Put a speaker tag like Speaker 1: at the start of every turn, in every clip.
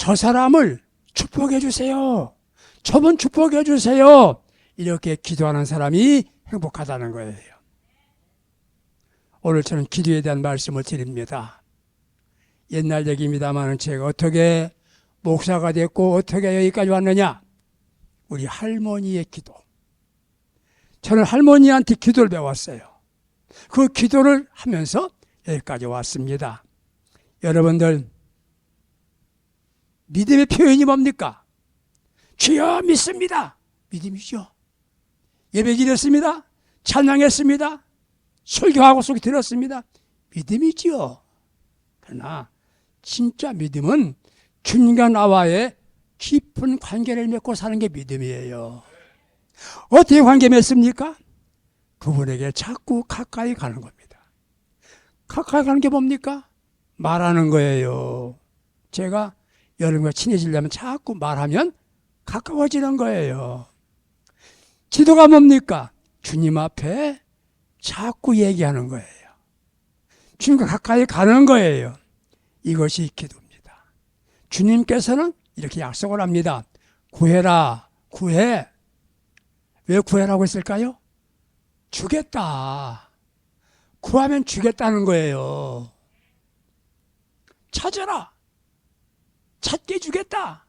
Speaker 1: 저 사람을 축복해 주세요. 저분 축복해 주세요. 이렇게 기도하는 사람이 행복하다는 거예요. 오늘 저는 기도에 대한 말씀을 드립니다. 옛날 얘기입니다만 제가 어떻게 목사가 됐고 어떻게 여기까지 왔느냐? 우리 할머니의 기도. 저는 할머니한테 기도를 배웠어요. 그 기도를 하면서 여기까지 왔습니다. 여러분들, 믿음의 표현이 뭡니까? 주여 믿습니다. 믿음이죠. 예배 드렸습니다. 찬양했습니다. 설교하고 속이 들었습니다. 믿음이죠. 그러나 진짜 믿음은 주님과 나와의 깊은 관계를 맺고 사는 게 믿음이에요. 어떻게 관계 맺습니까? 그분에게 자꾸 가까이 가는 겁니다. 가까이 가는 게 뭡니까? 말하는 거예요. 제가 여러분과 친해지려면 자꾸 말하면 가까워지는 거예요. 기도가 뭡니까? 주님 앞에 자꾸 얘기하는 거예요. 주님과 가까이 가는 거예요. 이것이 기도입니다. 주님께서는 이렇게 약속을 합니다. 구해라, 구해. 왜 구해라고 했을까요? 주겠다. 구하면 주겠다는 거예요. 찾아라. 찾게 주겠다.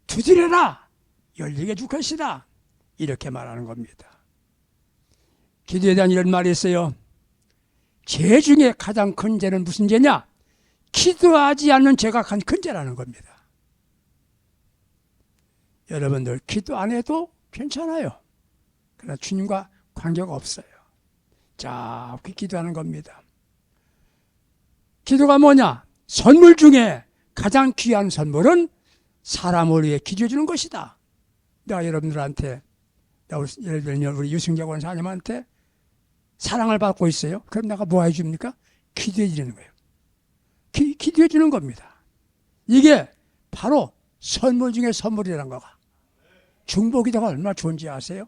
Speaker 1: 두드려라. 열리게 줄 것이다. 이렇게 말하는 겁니다. 기도에 대한 이런 말이 있어요. 죄 중에 가장 큰 죄는 무슨 죄냐? 기도하지 않는 죄가 큰 죄라는 겁니다. 여러분들 기도 안 해도 괜찮아요. 그러나 주님과 관계가 없어요. 자, 기도하는 겁니다. 기도가 뭐냐? 선물 중에 가장 귀한 선물은 사람을 위해 기도해 주는 것이다. 내가 여러분들한테, 예를 들면 우리 유승재 권사님한테 사랑을 받고 있어요. 그럼 내가 뭐 해줍니까? 기도해 주는 거예요. 기도해 주는 겁니다. 이게 바로 선물 중에 선물이라는 거가. 중보기도가 얼마나 좋은지 아세요?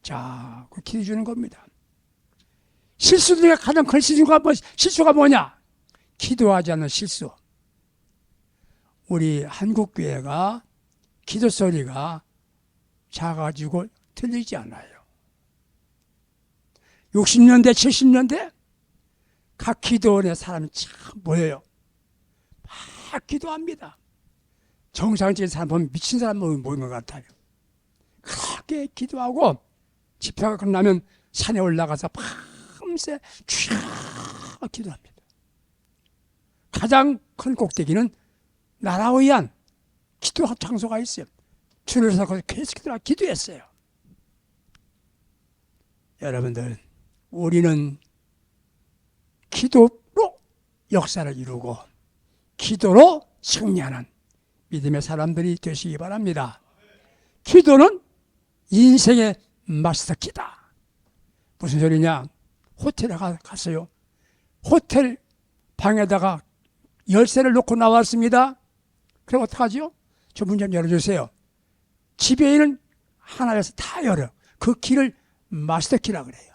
Speaker 1: 자, 기도해 주는 겁니다. 실수 중에 가장 큰 실수가 뭐냐? 기도하지 않는 실수. 우리 한국교회가 기도 소리가 작아지고 들리지 않아요. 60년대, 70년대 각 기도원에 사람이 참 모여요. 막 기도합니다. 정상적인 사람 보면 미친 사람 모이는 것 같아요. 그렇게 기도하고 집회가 끝나면 산에 올라가서 밤새 쫙 기도합니다. 가장 큰 꼭대기는 나라 위한 기도 장소가 있어요. 줄을 서서 계속 기도했어요. 여러분들, 우리는 기도로 역사를 이루고 기도로 승리하는 믿음의 사람들이 되시기 바랍니다. 기도는 인생의 마스터키다. 무슨 소리냐? 호텔에 갔어요. 호텔 방에다가 열쇠를 놓고 나왔습니다. 그럼 어떡하죠? 저 문 좀 열어주세요. 집에 있는 하나에서 다 열어. 그 키를 마스터키라 그래요.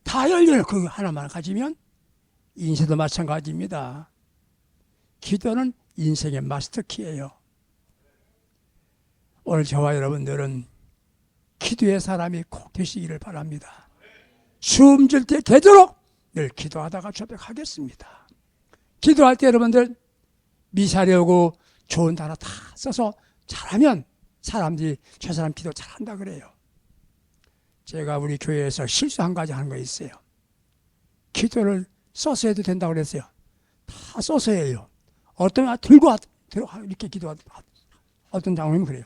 Speaker 1: 다 열려요. 그 하나만 가지면. 인생도 마찬가지입니다. 기도는 인생의 마스터키예요. 오늘 저와 여러분들은 기도의 사람이 꼭 되시기를 바랍니다. 숨질 때 되도록 늘 기도하다가 고백하겠습니다. 기도할 때 여러분들 미사려고 좋은 단어 다 써서 잘하면 사람들이 저 사람 기도 잘한다 그래요. 제가 우리 교회에서 실수 한 가지 하는 거 있어요. 기도를 써서 해도 된다고 그랬어요. 다 써서 해요. 어떤 들고 이렇게 기도하다. 어떤 장로님은 그래요.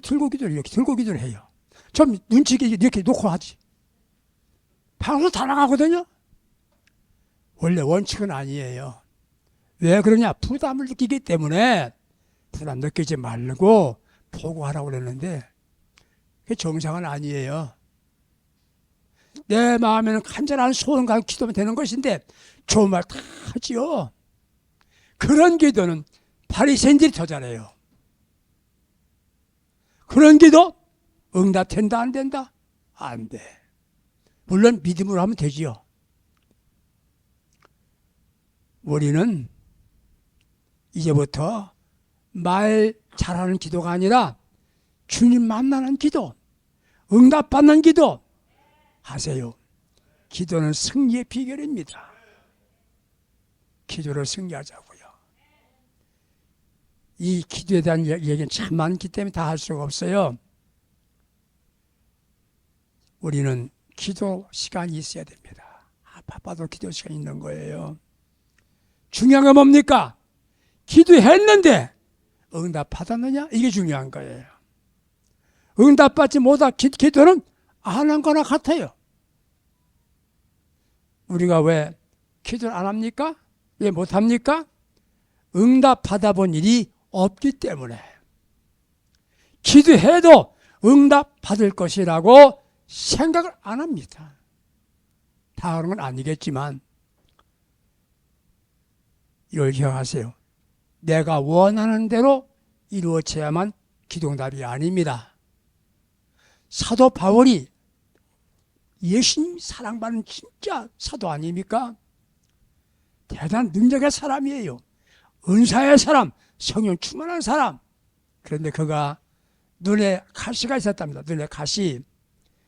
Speaker 1: 들고 기도를 이렇게 들고 기도를 해요. 좀 눈치 있게 이렇게 놓고 하지. 방으로 다 나가거든요. 원래 원칙은 아니에요. 왜 그러냐? 부담을 느끼기 때문에 부담 느끼지 말고 보고 하라고 그랬는데 그게 정상은 아니에요. 내 마음에는 간절한 소원 가지고 기도하면 되는 것인데 좋은 말 다 하지요. 그런 기도는 바리새인들이 더 잘해요. 그런 기도 응답된다 안 된다? 안 돼. 물론 믿음으로 하면 되지요. 우리는 이제부터 말 잘하는 기도가 아니라 주님 만나는 기도, 응답받는 기도 하세요. 기도는 승리의 비결입니다. 기도를 승리하자고요. 이 기도에 대한 얘기는 참 많기 때문에 다 할 수가 없어요. 우리는 기도 시간이 있어야 됩니다. 바빠도 기도 시간이 있는 거예요. 중요한 건 뭡니까? 기도했는데 응답 받았느냐? 이게 중요한 거예요. 응답받지 못한 기도는 안 한 거나 같아요. 우리가 왜 기도를 안 합니까? 왜 못 합니까? 응답 받아본 일이 없기 때문에. 기도해도 응답 받을 것이라고 생각을 안 합니다. 다 그런 건 아니겠지만 이걸 기억하세요. 내가 원하는 대로 이루어져야만 기도응답이 아닙니다. 사도 바울이 예수님 사랑받는 진짜 사도 아닙니까? 대단한 능력의 사람이에요. 은사의 사람, 성령 충만한 사람. 그런데 그가 눈에 가시가 있었답니다. 눈에 가시.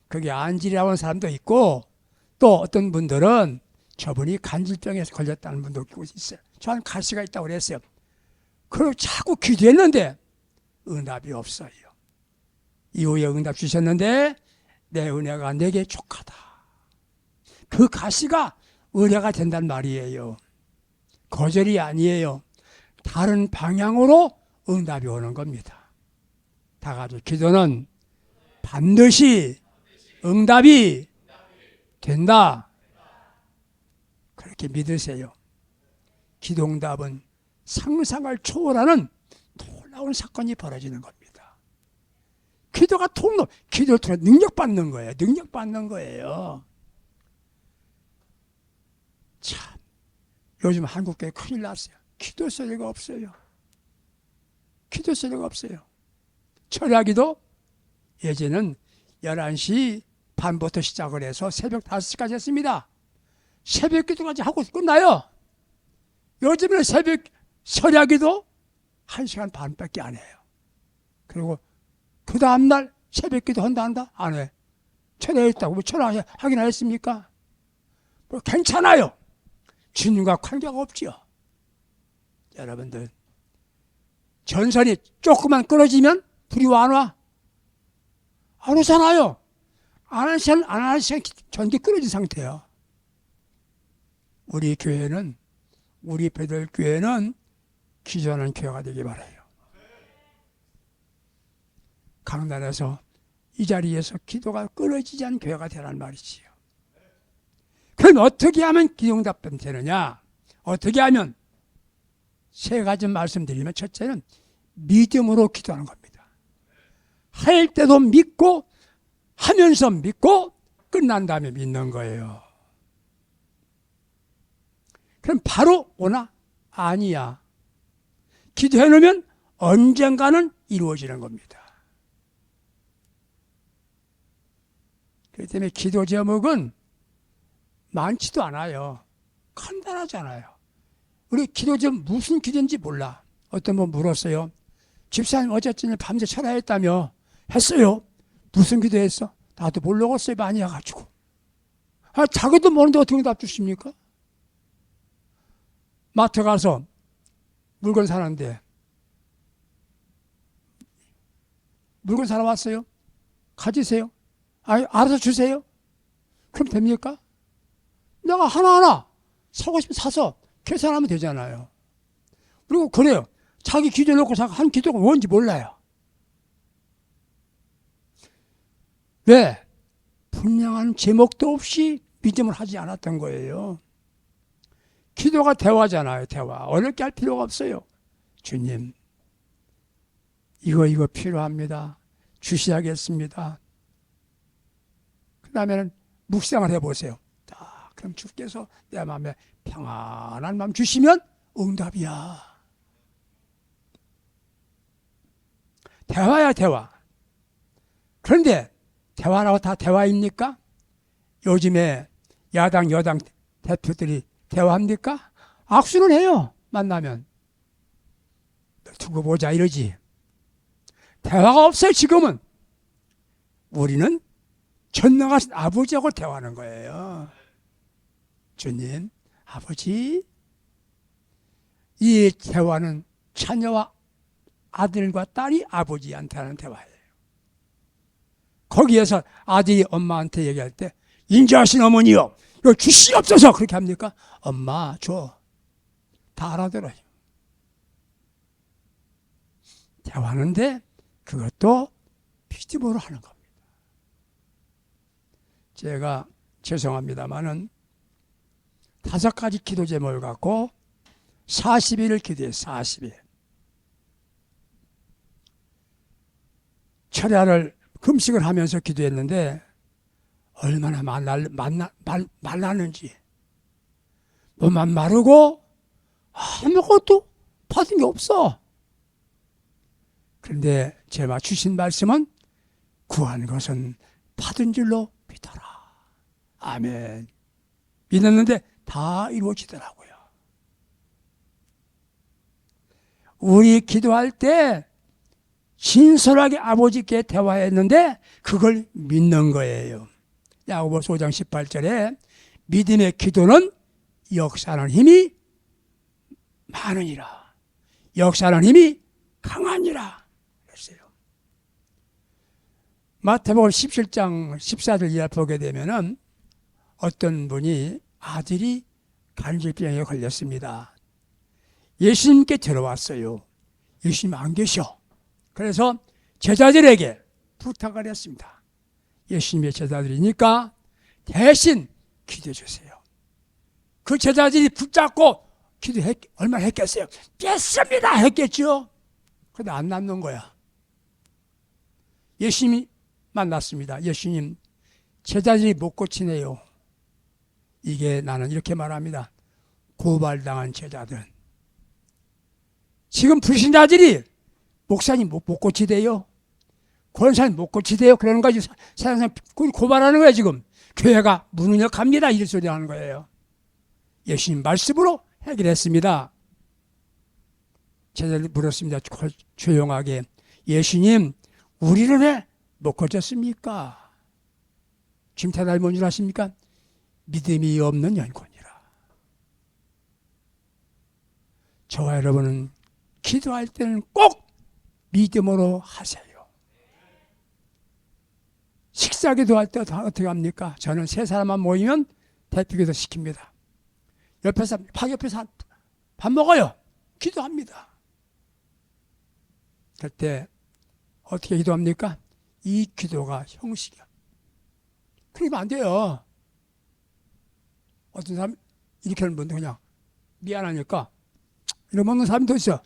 Speaker 1: 그게 안질이라고 하는 사람도 있고 또 어떤 분들은 저분이 간질병에 걸렸다는 분도 있어요. 저는 가시가 있다고 그랬어요. 그리고 자꾸 기도했는데 응답이 없어요. 이후에 응답 주셨는데 내 은혜가 내게 족하다. 그 가시가 은혜가 된단 말이에요. 거절이 아니에요. 다른 방향으로 응답이 오는 겁니다. 다 같이 기도는 반드시 응답이 된다. 그렇게 믿으세요. 기도 응답은 상상을 초월하는 놀라운 사건이 벌어지는 겁니다. 기도가 통로, 기도를 통해 능력받는 거예요. 능력받는 거예요. 참, 요즘 한국교회 큰일 났어요. 기도 소리가 없어요. 기도 소리가 없어요. 철야기도 예전에는 11시 반부터 시작을 해서 새벽 5시까지 했습니다. 새벽 기도까지 하고 끝나요. 요즘에는 새벽 철야기도 1시간 반밖에 안 해요. 그리고 그 다음날 새벽 기도 한다? 안 해. 철야했다고. 뭐 철야 하긴 했습니까? 뭐 괜찮아요. 주님과 관계가 없지요. 여러분들, 전선이 조금만 끊어지면 불이 와 안 와? 안 오잖아요. 안 하는 시간 전기 끊어진 상태예요. 우리 교회는, 우리 배들교회는 기도하는 교회가 되기 바라요. 강단에서 이 자리에서 기도가 끊어지지 않은 교회가 되란 말이지요. 그럼 어떻게 하면 기도응답이 되느냐? 어떻게 하면? 세 가지 말씀드리면, 첫째는 믿음으로 기도하는 겁니다. 할 때도 믿고 하면서 믿고 끝난 다음에 믿는 거예요. 그럼 바로 오나? 아니야. 기도해 놓으면 언젠가는 이루어지는 겁니다. 그렇기 때문에 기도 제목은 많지도 않아요. 간단하잖아요. 우리 기도 제목 무슨 기도인지 몰라. 어떤 분 물었어요. 집사님 어쨌든 밤새 철야했다며. 했어요. 무슨 기도했어? 나도 모르겠어요. 많이 해가지고. 자기도 모르는데 어떻게 응답 주십니까? 마트 가서 물건 사는데 물건 사러 왔어요. 가지세요. 알아서 주세요. 그럼 됩니까? 내가 하나하나 사고 싶으면 사서 계산하면 되잖아요. 그리고 그래요. 자기 기도 놓고 한 기도가 뭔지 몰라요. 왜? 분명한 제목도 없이 믿음을 하지 않았던 거예요. 기도가 대화잖아요. 대화. 어렵게 할 필요가 없어요. 주님, 이거 필요합니다. 주셔야겠습니다. 그 다음에는 묵상을 해보세요. 그럼 주께서 내 마음에 평안한 마음 주시면 응답이야. 대화야, 대화. 그런데 대화라고 다 대화입니까? 요즘에 야당, 여당 대표들이 대화합니까? 악수는 해요. 만나면. 두고 보자 이러지. 대화가 없어요. 지금은 우리는 전능하신 아버지하고 대화하는 거예요. 주님, 아버지. 이 대화는 자녀와 아들과 딸이 아버지한테 하는 대화예요. 거기에서 아들이 엄마한테 얘기할 때 인자하신 어머니요, 이거 주시옵소서 그렇게 합니까? 엄마 줘. 다 알아들어요. 대화하는데 그것도 믿음으로 하는 겁니다. 제가 죄송합니다마는 5가지 기도 제목을 갖고 40일을 기도해요. 40일. 철야를 금식을 하면서 기도했는데 얼마나 말랐는지. 몸만 마르고 아무것도 받은 게 없어. 그런데 제가 주신 말씀은 구한 것은 받은 줄로 믿어라. 아멘. 믿었는데 다 이루어지더라고요. 우리 기도할 때 신선하게 아버지께 대화했는데 그걸 믿는 거예요. 야고보서 5장 18절에 믿음의 기도는 역사하는 힘이 많으니라. 역사하는 힘이 강하니라. 그랬어요. 마태복음 17장 14절 이하 보게 되면은 어떤 분이 아들이 간질병에 걸렸습니다. 예수님께 들어왔어요. 예수님 안 계셔. 그래서 제자들에게 부탁을 했습니다. 예수님의 제자들이니까 대신 기도해 주세요. 그 제자들이 붙잡고 얼마나 했겠어요? 깼습니다 했겠죠. 근데 안 낫는 거야. 예수님이 만났습니다. 예수님, 제자들이 못 고치네요. 이게 나는 이렇게 말합니다. 고발당한 제자들. 지금 불신자들이 목사님 못 고치대요. 권사님 못 고치대요. 그러는 거지. 세상에서 고발하는 거야 지금. 교회가 무능력합니다. 이런 소리 하는 거예요. 예수님 말씀으로 해결했습니다. 제자들이 물었습니다. 조용하게. 예수님, 우리를 왜 못 고쳤습니까? 지금 대답이 뭔 줄 아십니까? 믿음이 없는 연곤이라. 저와 여러분은 기도할 때는 꼭 믿음으로 하세요. 식사 기도할 때 어떻게 합니까? 저는 3사람만 모이면 대표기도 시킵니다. 옆에서 밥 먹어요. 기도합니다. 그때 어떻게 기도합니까? 이 기도가 형식이야. 그러면 안 돼요. 어떤 사람 이렇게 하는 분도 그냥 미안하니까 이런 먹는 사람도 있어.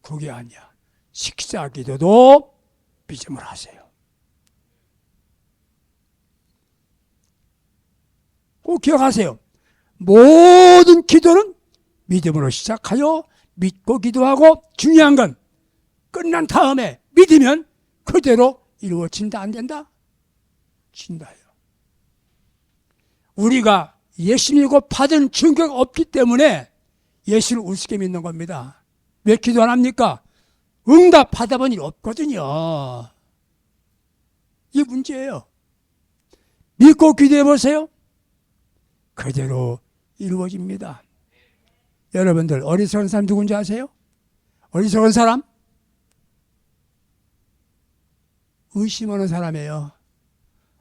Speaker 1: 그게 아니야. 식사 기도도 믿음을 하세요. 꼭 기억하세요. 모든 기도는 믿음으로 시작하여 믿고 기도하고 중요한 건 끝난 다음에 믿으면 그대로 이루어진다 안 된다? 진다요. 우리가 예수님이고 받은 증거가 없기 때문에 예수를 우습게 믿는 겁니다. 왜 기도 안 합니까? 응답 받아본 일 없거든요. 이게 문제예요. 믿고 기도해 보세요. 그대로 이루어집니다. 여러분들 어리석은 사람 누군지 아세요? 어리석은 사람? 의심하는 사람이에요.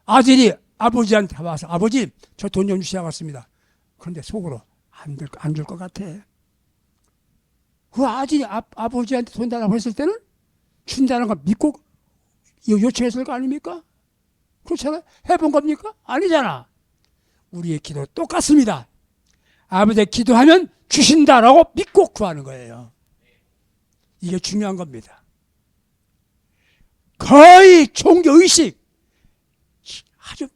Speaker 1: 아들이 아버지한테 와서 아버지 저 돈 좀 주셔야겠습니다. 그런데 속으로 안 줄 것 같아. 그 아들이 아버지한테 돈 달라고 했을 때는 준다는 걸 믿고 요청했을 거 아닙니까? 그렇잖아요. 해본 겁니까? 아니잖아. 우리의 기도 똑같습니다. 아버지 기도하면 주신다라고 믿고 구하는 거예요. 이게 중요한 겁니다. 거의 종교의식 아주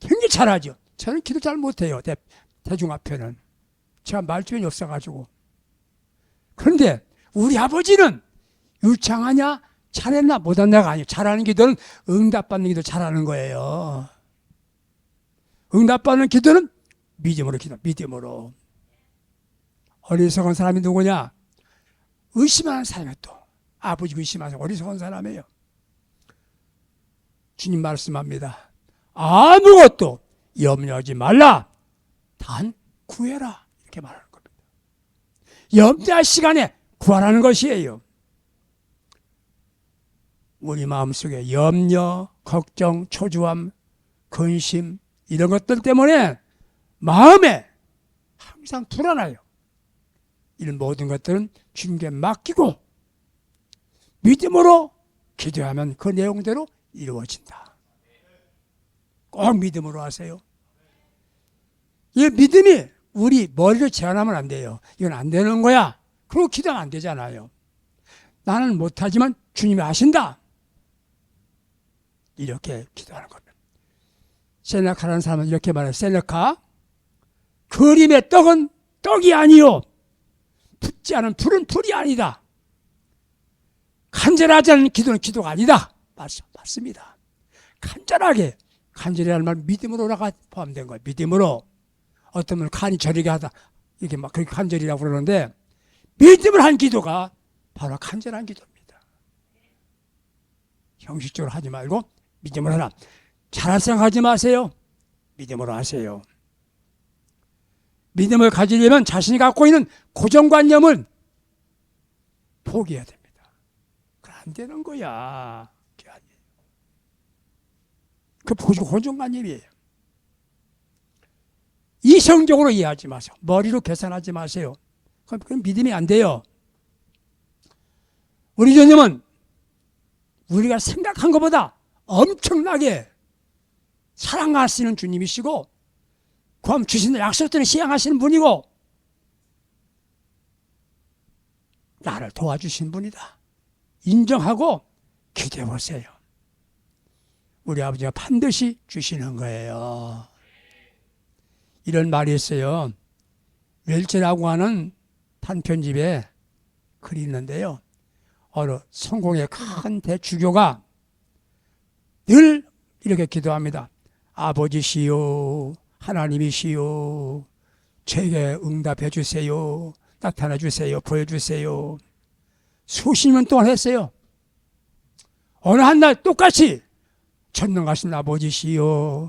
Speaker 1: 굉장히 잘하죠. 저는 기도 잘 못해요. 대중 앞에는. 제가 말주변이 없어가지고. 그런데 우리 아버지는 유창하냐 잘했나 못했나가 아니에요. 잘하는 기도는 응답받는 기도 잘하는 거예요. 응답받는 기도는 믿음으로 기도, 믿음으로. 어리석은 사람이 누구냐? 의심하는 사람이 또 아버지 의심하는 어리석은 사람이에요. 주님 말씀합니다. 아무것도 염려하지 말라. 단 구해라. 이렇게 말하는 겁니다. 염려할 시간에 구하라는 것이에요. 우리 마음속에 염려, 걱정, 초조함, 근심 이런 것들 때문에 마음에 항상 불안해요. 이런 모든 것들은 주님께 맡기고 믿음으로 기도하면 그 내용대로 이루어진다. 꼭 믿음으로 하세요. 이 믿음이 우리 머리를 제한하면 안 돼요. 이건 안 되는 거야. 그리고 기도하면 안 되잖아요. 나는 못하지만 주님이 아신다. 이렇게 기도하는 겁니다. 세네카라는 사람은 이렇게 말해요. 세네카, 그림의 떡은 떡이 아니요 붙지 않은 불은 불이 아니다. 간절하지 않은 기도는 기도가 아니다. 맞습니다. 간절이라는 말 믿음으로라가 포함된 거예요. 믿음으로. 어떤 분은 간이 저리게 하다 이렇게 막 그렇게 간절이라고 그러는데 믿음을 한 기도가 바로 간절한 기도입니다. 형식적으로 하지 말고 믿음으로 하라. 잘할 생각하지 마세요. 믿음으로 하세요. 믿음을 가지려면 자신이 갖고 있는 고정관념을 포기해야 됩니다. 그건 안 되는 거야. 그 고정관념이에요. 이성적으로 이해하지 마세요. 머리로 계산하지 마세요. 그럼 믿음이 안 돼요. 우리 주님은 우리가 생각한 것보다 엄청나게 사랑하시는 주님이시고 그럼 주시는 약속들을 시행하시는 분이고 나를 도와주신 분이다. 인정하고 기대해 보세요. 우리 아버지가 반드시 주시는 거예요. 이런 말이 있어요. 웰치라고 하는 단편집에 글이 있는데요. 어느 성공의 큰 대주교가 늘 이렇게 기도합니다. 아버지시요, 하나님이시요, 제게 응답해 주세요. 나타나 주세요. 보여주세요. 수십 년 동안 했어요. 어느 한 날 똑같이 전능하신 아버지시요,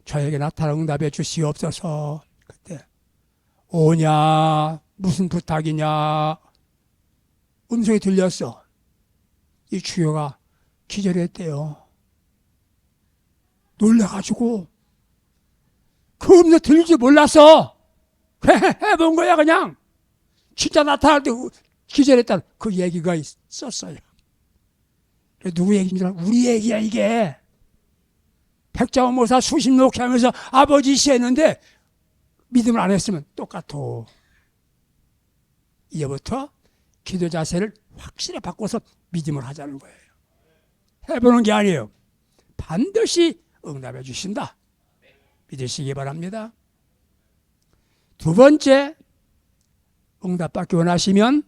Speaker 1: 저에게 나타나 응답해 주시옵소서. 그때 오냐, 무슨 부탁이냐 음성이 들렸어. 이 주교가 기절했대요. 놀라가지고 그 음성 들릴지 몰랐어. 해본 거야 그냥. 진짜 나타날 때 기절했다는 그 얘기가 있었어요. 누구 얘기인 줄 알아? 우리 얘기야 이게. 백자원모사 수십 녹취하면서 아버지시 했는데 믿음을 안 했으면 똑같아. 이제부터 기도 자세를 확실히 바꿔서 믿음을 하자는 거예요. 해보는 게 아니에요. 반드시 응답해 주신다. 믿으시기 바랍니다. 두 번째, 응답받기 원하시면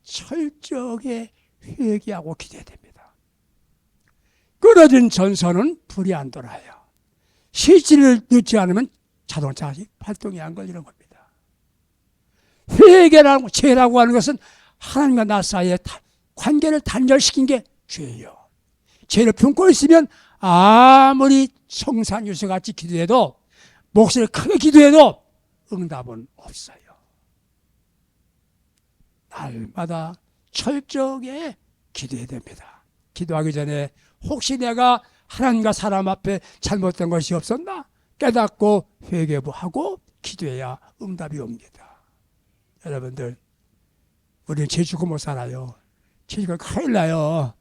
Speaker 1: 철저하게 회개하고 기도해야 됩니다. 끊어진 전선은 불이 안 돌아요. 시치를 넣지 않으면 자동차 발동이 안 걸리는 겁니다. 회개라고 죄라고 하는 것은 하나님과 나 사이의 관계를 단절시킨 게 죄예요. 죄를 품고 있으면 아무리 성산유서같이 기도해도 목소리를 크게 기도해도 응답은 없어요. 날마다 철저하게 기도해야 됩니다. 기도하기 전에 혹시 내가 하나님과 사람 앞에 잘못된 것이 없었나 깨닫고 회개하고 기도해야 응답이 옵니다. 여러분들, 우리는 죄 주고 못 살아요. 죄 주고 큰일 나요.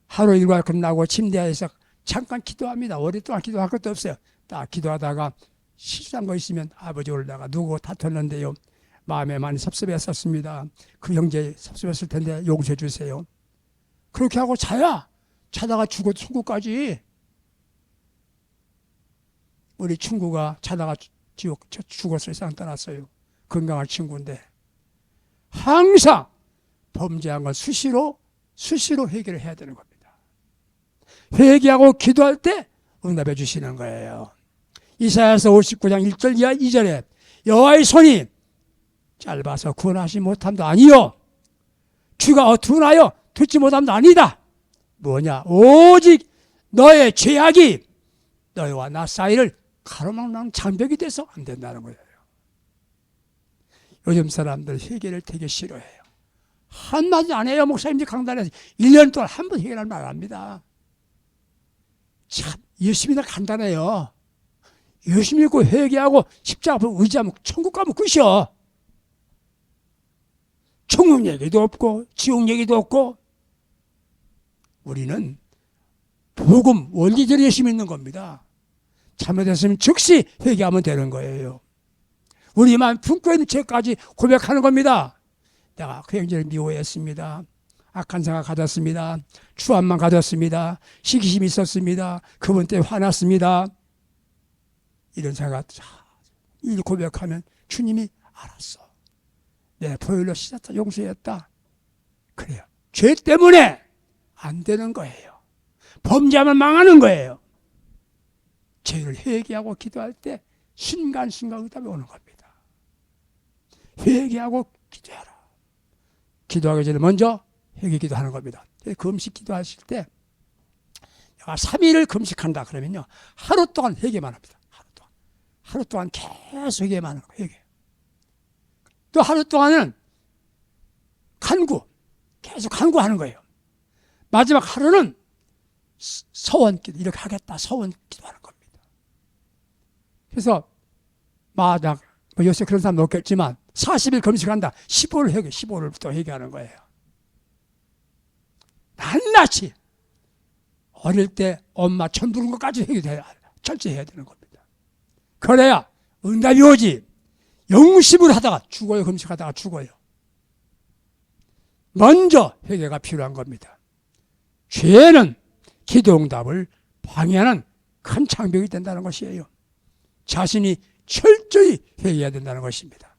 Speaker 1: 하루 일과 끝나고 침대에서 잠깐 기도합니다. 오랫동안 기도할 것도 없어요. 딱 기도하다가 실수한 거 있으면 아버지 올다가 누구 다퉜는데요. 마음에 많이 섭섭했었습니다. 그 형제 섭섭했을 텐데 용서해 주세요. 그렇게 하고 자다가 죽어도 천국까지. 우리 친구가 자다가 죽었어요. 세상 떠났어요. 건강한 친구인데 항상 범죄한 걸 수시로 회개를 해야 되는 겁니다. 회개하고 기도할 때 응답해 주시는 거예요. 이사야서 59장 1절 이하 2절에 여호와의 손이 짧아서 구원하지 못함도 아니요. 주가 어두나요 듣지 못함도 아니다. 뭐냐? 오직 너의 죄악이 너희와 나 사이를 가로막는 장벽이 돼서 안 된다는 거예요. 요즘 사람들 회개를 되게 싫어해요. 한마디 안 해요. 목사님들 강단에서 1년 동안 한 번 회개를 말 안 합니다. 참 예수님이 간단해요. 예수 믿고 회개하고 십자가 앞에 의지하면 천국 가면 끝이요. 천국 얘기도 없고 지옥 얘기도 없고. 우리는 복음 원리대로 예수 믿는 겁니다. 잘못했으면 즉시 회개하면 되는 거예요. 우리만 품고 있는 죄까지 고백하는 겁니다. 내가 그 형제를 미워했습니다. 악한 생각 가졌습니다. 추함만 가졌습니다. 시기심이 있었습니다. 그분 때문에 화났습니다. 이런 생각 일 고백하면 주님이 알았어. 내 보혈로 씻었다. 용서했다. 그래요. 죄 때문에 안 되는 거예요. 범죄하면 망하는 거예요. 죄를 회개하고 기도할 때 순간순간 응답이 오는 겁니다. 회개하고 기도해라. 기도하기 전에 먼저 회개 기도하는 겁니다. 금식 기도하실 때 내가 3일을 금식한다 그러면요. 하루 동안 회개만 합니다. 하루 동안 계속 회개만 하는 거예요. 회개. 또 하루 동안은 간구. 계속 간구하는 거예요. 마지막 하루는 서원 기도. 이렇게 하겠다. 서원 기도하는 겁니다. 그래서 마당 요새 그런 사람 없겠지만 40일 금식한다. 15일 회개. 15일부터 회개하는 거예요. 낱낱이 어릴 때 엄마 천 부른 것까지 회개해야 철저히 해야 되는 겁니다. 그래야 응답이 오지. 영심을 하다가 죽어요. 금식하다가 죽어요. 먼저 회개가 필요한 겁니다. 죄는 기도 응답을 방해하는 큰 장벽이 된다는 것이에요. 자신이 철저히 회개해야 된다는 것입니다.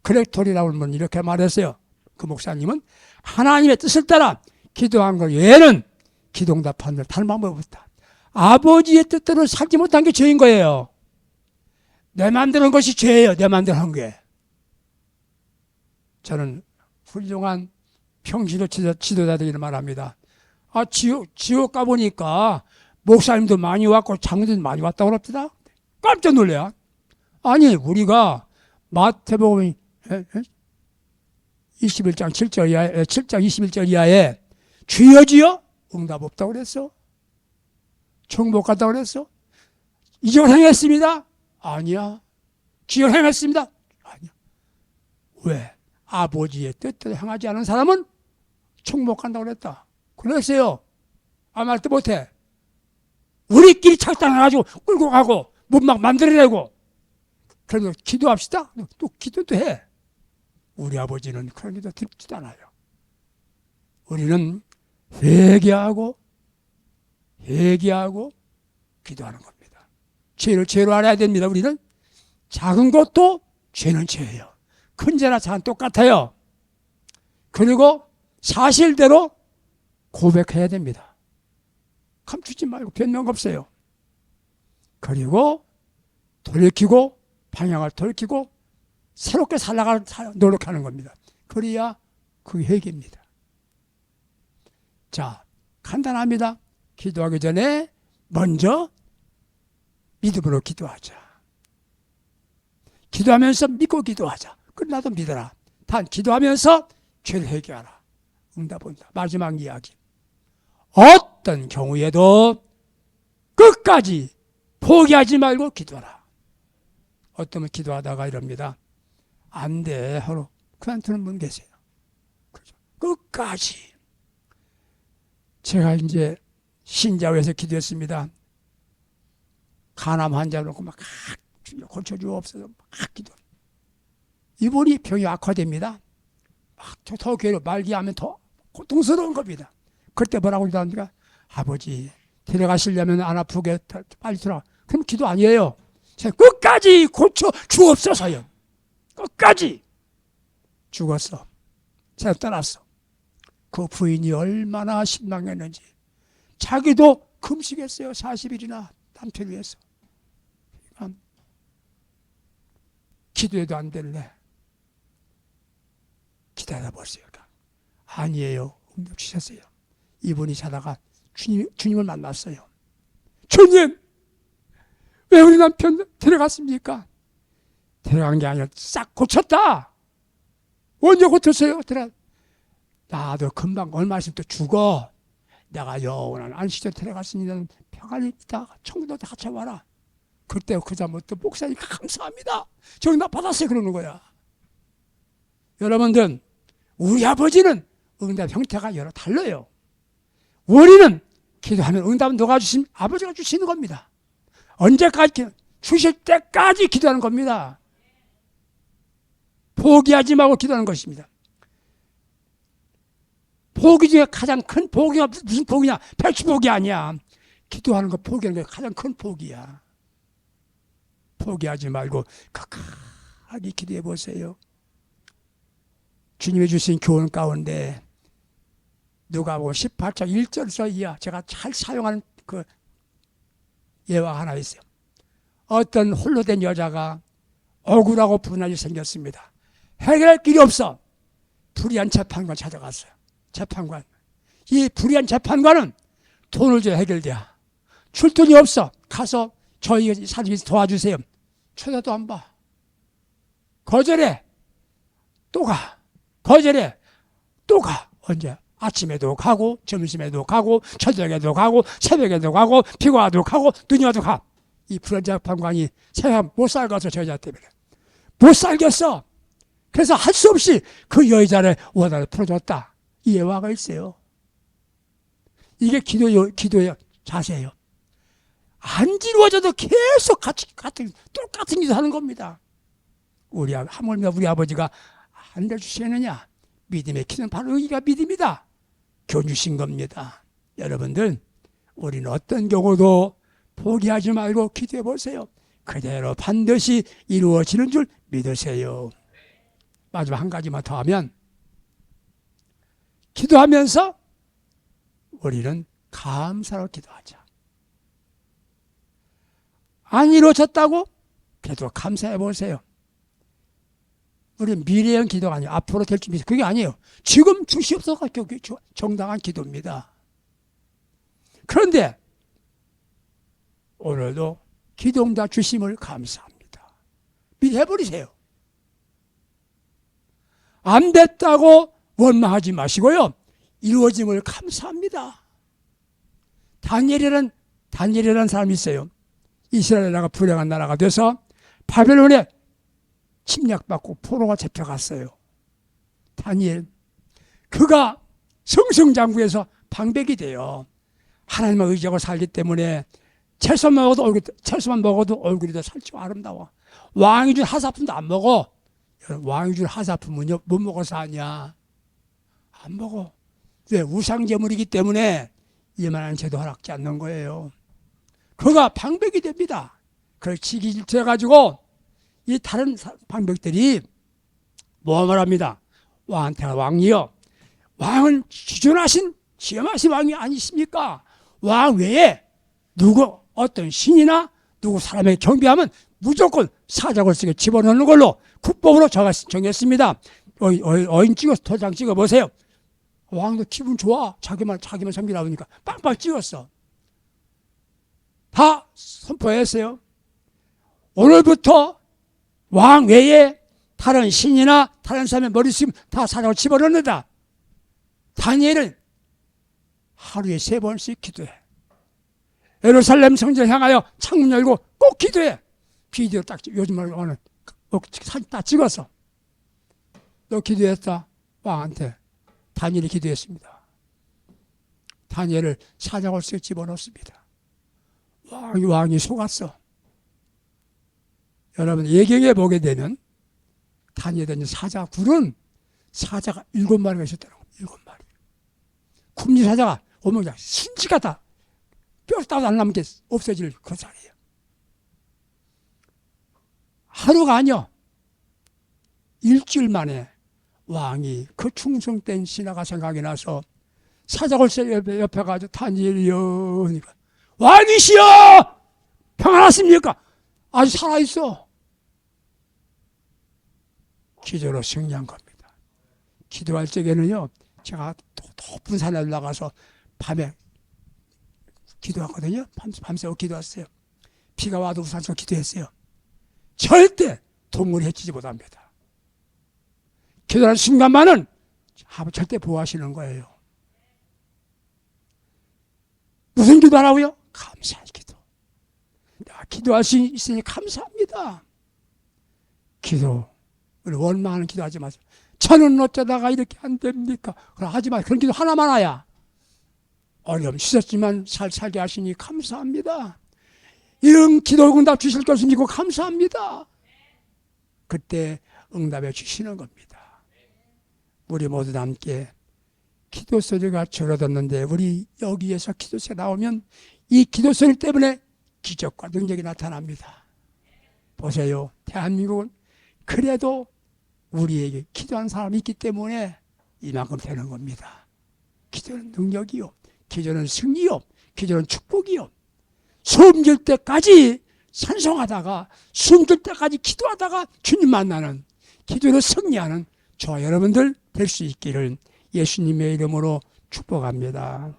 Speaker 1: 그렉토리라고 하는 분은 이렇게 말했어요. 그 목사님은 하나님의 뜻을 따라 기도한 것 외에는 기도 응답하는 다른 방법이 없다. 아버지의 뜻대로 살지 못한 게 죄인 거예요. 내 마음대로 한 것이 죄예요. 내 마음대로 한 게. 저는 훌륭한 평신도 지도자들이 말합니다. 지옥 가보니까 목사님도 많이 왔고 장로님도 많이 왔다고 그럽니다. 깜짝 놀래요. 아니 우리가 마태복음 21장 7절 이하에 7장 21절 이하에 주여주여 응답 없다고 그랬어? 총 못 갔다고 그랬어? 이적을 행했습니다. 아니야. 주여 행했습니다. 아니야. 왜? 아버지의 뜻대로 행하지 않은 사람은 총 못 간다고 그랬다. 그랬어요. 아무 말도 못해. 우리끼리 착당해가지고 끌고 가고 못 막 만들어내고. 그래서 기도합시다. 또 기도도 해. 우리 아버지는 그런 기도 듣지도 않아요. 우리는 회개하고 기도하는 겁니다. 죄를 죄로 알아야 됩니다. 우리는 작은 것도 죄는 죄예요. 큰 죄나 작은 똑같아요. 그리고 사실대로 고백해야 됩니다. 감추지 말고 변명 없어요. 그리고 돌이키고 방향을 돌이키고 새롭게 살아갈 노력하는 겁니다. 그래야 그게 회개입니다. 자, 간단합니다. 기도하기 전에 먼저 믿음으로 기도하자. 기도하면서 믿고 기도하자. 끝나도 믿어라. 단 기도하면서 죄를 회개하라. 응답 온다. 마지막 이야기. 어떤 경우에도 끝까지 포기하지 말고 기도하라. 어떤 분 기도하다가 이럽니다. 안 돼 하루 그만두는 분 계세요. 그렇죠. 끝까지. 제가 이제 신자회에서 기도했습니다. 간암 환자 놓고 막 고쳐주옵소서 막 기도. 이분이 병이 악화됩니다. 막 더 괴로워. 말기하면 더 고통스러운 겁니다. 그때 뭐라고 기도합니까? 아버지 데려가시려면 안 아프게 빨리 들어가. 그럼 기도 아니에요. 제가 끝까지 고쳐 주옵소서요. 끝까지. 죽었어. 제가 떠났어. 그 부인이 얼마나 신망했는지. 자기도 금식했어요. 40일이나 남편을 위해서. 기도해도 안 될래. 기다려 보세요. 아니에요. 응답 주셨어요. 이분이 자다가 주님을 만났어요. 주님, 왜 우리 남편 데려갔습니까? 데려간 게 아니라 싹 고쳤다. 언제 고쳤어요? 나도 금방 얼마 있으면 또 죽어. 내가 영원한 안식처 데려갔으니 평안히 있다. 천국도 같이 와라. 그때 그다음부터 목사님 감사합니다. 저 응답 받았어요. 그러는 거야. 여러분들, 우리 아버지는 응답 형태가 여러 달라요. 우리는 기도하면 응답은 누가 주신? 아버지가 주시는 겁니다. 언제까지? 주실 때까지 기도하는 겁니다. 포기하지 말고 기도하는 것입니다. 포기 중에 가장 큰 포기가 무슨 포기냐? 백수포기 아니야. 기도하는 거 포기하는 게 가장 큰 포기야. 포기하지 말고 끝까지 기도해 보세요. 주님이 주신 교훈 가운데 누가복음 18장 1절에서 이하 제가 잘 사용하는 그 예화가 하나 있어요. 어떤 홀로 된 여자가 억울하고 분하게 생겼습니다. 해결할 길이 없어. 불의한 재판관 찾아갔어요. 재판관. 이 불의한 재판관은 돈을 줘야 해결돼야. 줄 돈이 없어. 가서 저희 사람이 도와주세요. 쳐다도 안 봐. 거절해. 또 가. 거절해. 또 가. 언제? 아침에도 가고 점심에도 가고 저녁에도 가고 새벽에도 가고 비가 와도 가고 눈이 와도 가. 이 불의한 재판관이 세상 못 살겠어. 저 여자 때문에. 못 살겠어. 그래서 할 수 없이 그 여자를 원한을 풀어줬다. 이 예화가 있어요. 이게 기도의 자세예요. 안 이루어져도 계속 똑같은 기도 하는 겁니다. 하물며 우리 아버지가 안 해주시느냐? 믿음의 기도는 바로 여기가 믿음이다. 교훈 주신 겁니다. 여러분들, 우리는 어떤 경우도 포기하지 말고 기도해 보세요. 그대로 반드시 이루어지는 줄 믿으세요. 마지막 한 가지만 더 하면, 기도하면서 우리는 감사로 기도하자. 안 이루어졌다고? 그래도 감사해 보세요. 우리는 미래형 기도가 아니에요. 앞으로 될 준비. 그게 아니에요. 지금 주시옵소서. 그게 정당한 기도입니다. 그런데 오늘도 기도응답 주심을 감사합니다. 미리 해버리세요. 안 됐다고 원망하지 마시고요. 이루어짐을 감사합니다. 다니엘이라는 사람이 있어요. 이스라엘 나라가 불행한 나라가 돼서 바벨론에 침략받고 포로가 잡혀갔어요. 다니엘. 그가 승승장구해서 방백이 돼요. 하나님을 의지하고 살기 때문에 채소만 먹어도 얼굴이 더 살찌고 아름다워. 왕이 준 하사품도 안 먹어. 왕이 준 하사품은요, 못 먹어서 하냐? 안 먹어. 왜? 우상제물이기 때문에 이만한 죄도 허락지 않는 거예요. 그가 방백이 됩니다. 그걸 질투해가지고 이 다른 방백들이 뭐말 합니다. 왕한테 왕이여, 왕은 지존하신 시험하신 왕이 아니십니까? 왕 외에 어떤 신이나 누구 사람에게 경배하면 무조건 사자골석에 집어넣는 걸로 국법으로 정했습니다. 어인 찍어서 도장 찍어보세요. 왕도 기분 좋아. 자기만 섬기라고 하니까 빵빵 찍었어. 다 선포했어요. 오늘부터 왕 외에 다른 신이나 다른 사람의 머리 쓰면 다 사자고 집어넣는다. 다니엘은 하루에 3번씩 기도해. 예루살렘 성전 향하여 창문 열고 꼭 기도해. 비디오 딱 요즘 말로 하는 사진 딱 찍었어. 너 기도했다. 왕한테. 다니엘이 기도했습니다. 다니엘을 사자골석에 집어넣습니다. 왕이 속았어. 여러분, 예경에 보게 되면 다니엘의 사자굴은 사자가 7마리가 있었다는 겁니다. 7마리. 굽니 사자가 오면 그냥 순식간에 뼈 따도 안 남게 없어질 그 자리예요. 하루가 아니요. 일주일 만에 왕이 그 충성된 신하가 생각이 나서 사자골석 옆에 가서 다니엘이여 하니까 왕이시여 평안하십니까? 아주 살아있어. 기도로 승리한 겁니다. 기도할 적에는요, 제가 높은 산에 올라가서 밤에 기도하거든요. 밤새워 기도했어요. 비가 와도 우산 쓰고 기도했어요. 절대 동물이 해치지 못합니다. 기도하는 순간만은 절대 보호하시는 거예요. 무슨 기도하라고요? 감사의 기도. 내가 기도할 수 있으니 감사합니다. 기도. 우리 원망하는 기도하지 마세요. 저는 어쩌다가 이렇게 안 됩니까? 그럼 하지 마세요. 그런 기도 하나만 하야. 어려움 씻었지만 살게 하시니 감사합니다. 이런 기도 응답 주실 것을 믿고 감사합니다. 그때 응답해 주시는 겁니다. 우리 모두 함께 기도 소리가 줄어들었는데 우리 여기에서 기도 소리 나오면 이 기도 소리 때문에 기적과 능력이 나타납니다. 보세요. 대한민국은 그래도 우리에게 기도하는 사람이 있기 때문에 이만큼 되는 겁니다. 기도는 능력이요. 기도는 승리요. 기도는 축복이요. 숨질 때까지 찬송하다가 숨질 때까지 기도하다가 주님 만나는 기도로 승리하는 저와 여러분들 될 수 있기를 예수님의 이름으로 축복합니다.